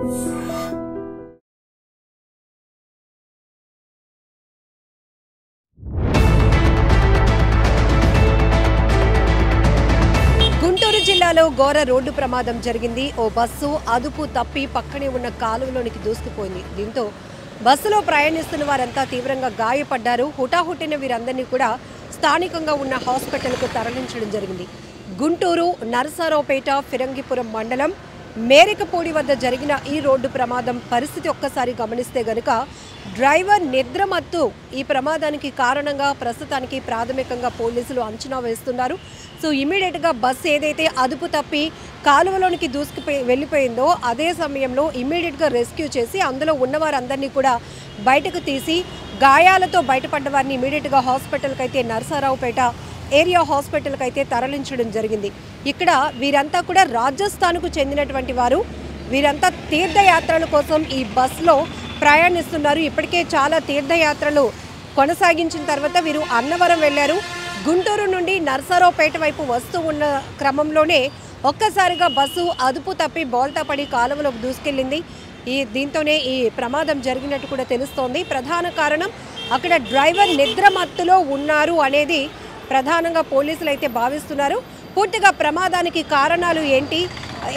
గుంటూరు జిల్లాలో ఘోర రోడ్డు ప్రమాదం జరిగింది. ఓ బస్సు అదుపు తప్పి పక్కనే ఉన్న కాలువలోనికి దూసుకుపోయింది. దీంతో బస్సులో ప్రయాణిస్తున్న వారంతా తీవ్రంగా గాయపడ్డారు. హుటాహుటిన వీరందరినీ కూడా స్థానికంగా ఉన్న హాస్పిటల్కు తరలించడం జరిగింది. గుంటూరు నరసరావుపేట ఫిరంగిపురం మండలం మేరికపూడి వద్ద జరిగిన ఈ రోడ్డు ప్రమాదం పరిస్థితి ఒక్కసారి గమనిస్తే గనుక డ్రైవర్ నిద్రమత్తు ఈ ప్రమాదానికి కారణంగా ప్రస్తుతానికి ప్రాథమికంగా పోలీసులు అంచనా వేస్తున్నారు. సో ఇమీడియట్గా బస్సు ఏదైతే అదుపు తప్పి కాలువలోనికి వెళ్ళిపోయిందో అదే సమయంలో ఇమీడియట్గా రెస్క్యూ చేసి అందులో ఉన్నవారందరినీ కూడా బయటకు తీసి గాయాలతో బయటపడ్డ వారిని ఇమీడియట్గా హాస్పిటల్కి అయితే నరసరావుపేట ఏరియా హాస్పిటల్కి అయితే తరలించడం జరిగింది. ఇక్కడ వీరంతా కూడా రాజస్థాన్కు చెందినటువంటి వారు. వీరంతా తీర్థయాత్రల కోసం ఈ బస్సులో ప్రయాణిస్తున్నారు. ఇప్పటికే చాలా తీర్థయాత్రలు కొనసాగించిన తర్వాత వీరు అన్నవరం వెళ్ళారు. గుంటూరు నుండి నరసరావుపేట వైపు వస్తూ ఉన్న క్రమంలోనే ఒక్కసారిగా బస్సు అదుపు తప్పి బోల్తా పడి కాలువలోకి దూసుకెళ్ళింది. దీంతోనే ఈ ప్రమాదం జరిగినట్టు కూడా తెలుస్తోంది. ప్రధాన కారణం అక్కడ డ్రైవర్ నిద్రమత్తులో ఉన్నారు అనేది ప్రధానంగా పోలీసులు అయితే భావిస్తున్నారు. పూర్తిగా ప్రమాదానికి కారణాలు ఏంటి,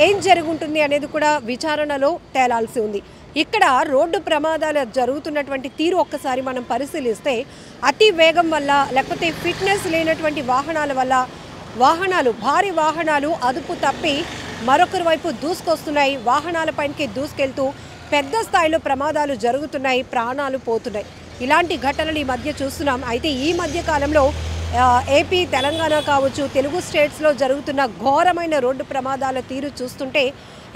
ఏం జరుగుతుంది అనేది కూడా విచారణలో తేలాల్సి ఉంది. ఇక్కడ రోడ్డు ప్రమాదాలు జరుగుతున్నటువంటి తీరు ఒక్కసారి మనం పరిశీలిస్తే అతి వేగం వల్ల లేకపోతే ఫిట్నెస్ లేనటువంటి వాహనాల వల్ల భారీ వాహనాలు అదుపు తప్పి మరొకరి వైపు దూసుకొస్తున్నాయి. వాహనాలపైకి దూసుకెళ్తూ పెద్ద స్థాయిలో ప్రమాదాలు జరుగుతున్నాయి, ప్రాణాలు పోతున్నాయి. ఇలాంటి ఘటనలు ఈ మధ్య చూస్తున్నాం. అయితే ఈ మధ్య కాలంలో ఏపీ, తెలంగాణ కావచ్చు, తెలుగు స్టేట్స్లో జరుగుతున్న ఘోరమైన రోడ్డు ప్రమాదాల తీరు చూస్తుంటే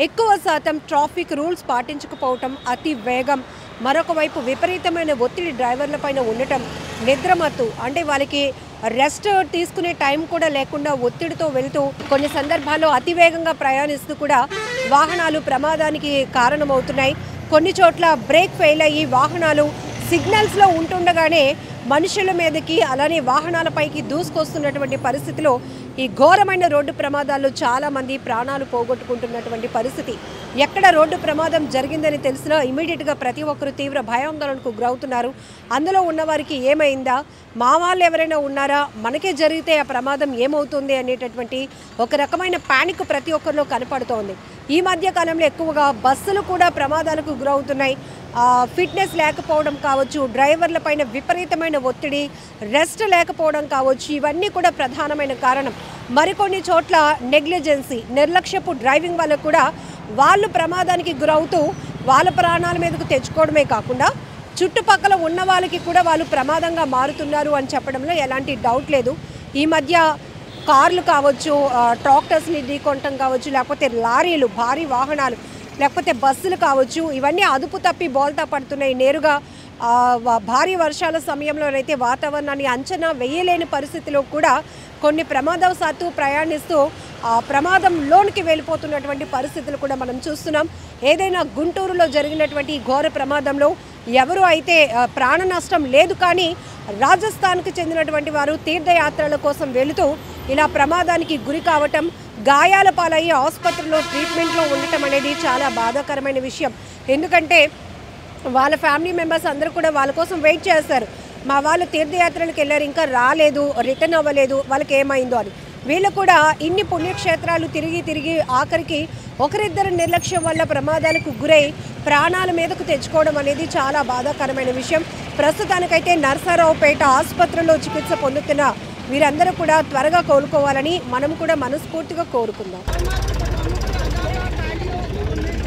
ఎక్కువ శాతం ట్రాఫిక్ రూల్స్ పాటించకపోవటం, అతి వేగం, మరొక వైపు విపరీతమైన ఒత్తిడి డ్రైవర్లపైన ఉండటం, నిద్రమత్తు అంటే వాళ్ళకి రెస్ట్ తీసుకునే టైం కూడా లేకుండా ఒత్తిడితో వెళ్తూ కొన్ని సందర్భాల్లో అతి వేగంగా ప్రయాణిస్తూ కూడా వాహనాలు ప్రమాదానికి కారణమవుతున్నాయి. కొన్ని చోట్ల బ్రేక్ ఫెయిల్ అయ్యి వాహనాలు సిగ్నల్స్లో ఉంటుండగానే మనుషుల మీదకి అలానే వాహనాలపైకి దూసుకొస్తున్నటువంటి పరిస్థితిలో ఈ ఘోరమైన రోడ్డు ప్రమాదాల్లో చాలామంది ప్రాణాలు పోగొట్టుకుంటున్నటువంటి పరిస్థితి. ఎక్కడ రోడ్డు ప్రమాదం జరిగిందని తెలిసినా ఇమీడియట్గా ప్రతి ఒక్కరు తీవ్ర భయాందోళనకు గురవుతున్నారు. అందులో ఉన్నవారికి ఏమైందా, మా వాళ్ళు ఎవరైనా ఉన్నారా, మనకే జరిగితే ఆ ప్రమాదం ఏమవుతుంది అనేటటువంటి ఒక రకమైన ప్యానిక్ ప్రతి ఒక్కరిలో కనపడుతోంది. ఈ మధ్య కాలంలో ఎక్కువగా బస్సులు కూడా ప్రమాదాలకు గురవుతున్నాయి. ఫిట్నెస్ లేకపోవడం కావచ్చు, డ్రైవర్ల పైన విపరీతమైన ఒత్తిడి, రెస్ట్ లేకపోవడం కావచ్చు, ఇవన్నీ కూడా ప్రధానమైన కారణం. మరికొన్ని చోట్ల నెగ్లిజెన్సీ, నిర్లక్ష్యపు డ్రైవింగ్ వల్ల కూడా వాళ్ళు ప్రమాదానికి గురవుతూ వాళ్ళ ప్రాణాల మీదకు తెచ్చుకోవడమే కాకుండా చుట్టుపక్కల ఉన్న వాళ్ళకి కూడా వాళ్ళు ప్రమాదంగా మారుతున్నారు అని చెప్పడంలో ఎలాంటి డౌట్ లేదు. ఈ మధ్య కార్లు కావచ్చు, ట్రాక్టర్స్ని ఢీకొనటం కావచ్చు, లేకపోతే లారీలు, భారీ వాహనాలు, లేకపోతే బస్సులు కావచ్చు, ఇవన్నీ అదుపు తప్పి బోల్తా పడుతున్నాయి. నేరుగా భారీ వర్షాల సమయంలోనైతే వాతావరణాన్ని అంచనా వేయలేని పరిస్థితిలో కూడా కొన్ని ప్రమాదవశాత్తు ప్రయాణిస్తూ ప్రమాదంలోనికి వెళ్ళిపోతున్నటువంటి పరిస్థితులు కూడా మనం చూస్తున్నాం. ఏదైనా గుంటూరులో జరిగినటువంటి ఘోర ప్రమాదంలో ఎవరు అయితే ప్రాణ నష్టం లేదు, కానీ రాజస్థాన్కి చెందినటువంటి వారు తీర్థయాత్రల కోసం వెళుతూ ఇలా ప్రమాదానికి గురి కావటం, గాయాల పాలయ్యి ఆసుపత్రిలో ట్రీట్మెంట్లో ఉండటం అనేది చాలా బాధాకరమైన విషయం. ఎందుకంటే వాళ్ళ ఫ్యామిలీ మెంబర్స్ అందరూ కూడా వాళ్ళ కోసం వెయిట్ చేస్తారు. మా వాళ్ళు తీర్థయాత్రలకు వెళ్ళారు, ఇంకా రాలేదు, రిటర్న్ అవ్వలేదు, వాళ్ళకి ఏమైందో అని. వీళ్ళు కూడా ఇన్ని పుణ్యక్షేత్రాలు తిరిగి ఆఖరికి ఒకరిద్దరు నిర్లక్ష్యం వల్ల ప్రమాదాలకు గురై ప్రాణాల మీదకు తెచ్చుకోవడం అనేది చాలా బాధాకరమైన విషయం. ప్రస్తుతానికైతే నరసరావుపేట ఆసుపత్రిలో చికిత్స పొందుతున్న వీరందరూ కూడా త్వరగా కోలుకోవాలని మనం కూడా మనస్ఫూర్తిగా కోరుకుందాం.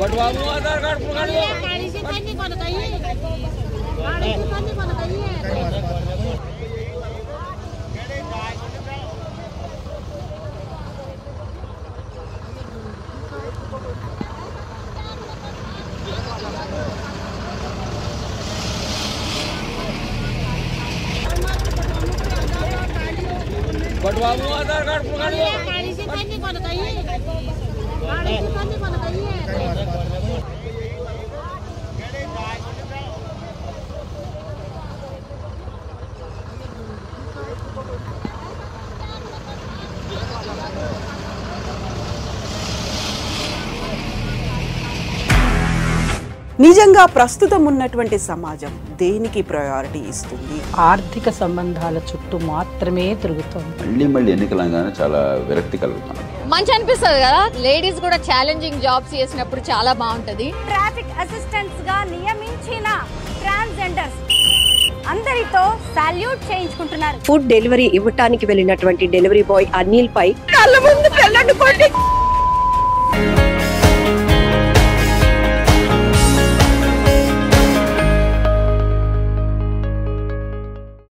बटवाबू आधार कार्ड पकड़िए गाड़ी से कहीं को बताइए गाड़ी से कहीं को बताइए నిజంగా ప్రస్తుతం ఉన్నటువంటి సమాజం దేనికి ప్రయారిటీ ఇస్తుంది? ఆర్థిక సంబంధాల చుట్టూ మాత్రమే తిరుగుతోంది. మళ్ళీ ఎన్నికలంగానే చాలా విరక్తి కలుగుతున్నాం. మంచి అనిపిస్తుంది కదా, లేడీస్ కూడా ఛాలెంజింగ్ జాబ్స్ చేసినప్పుడు చాలా బాగుంటది. ట్రాఫిక్ అసిస్టెంట్స్ గా నియమించిన ట్రాన్స్జెండర్స్ అందరితో సాల్యూట్ చేయించుకుంటున్నారు. ఫుడ్ డెలివరీ ఇవ్వటానికి వెళ్ళినటువంటి డెలివరీ బాయ్ అనిల్ పై కళ్ళ ముందు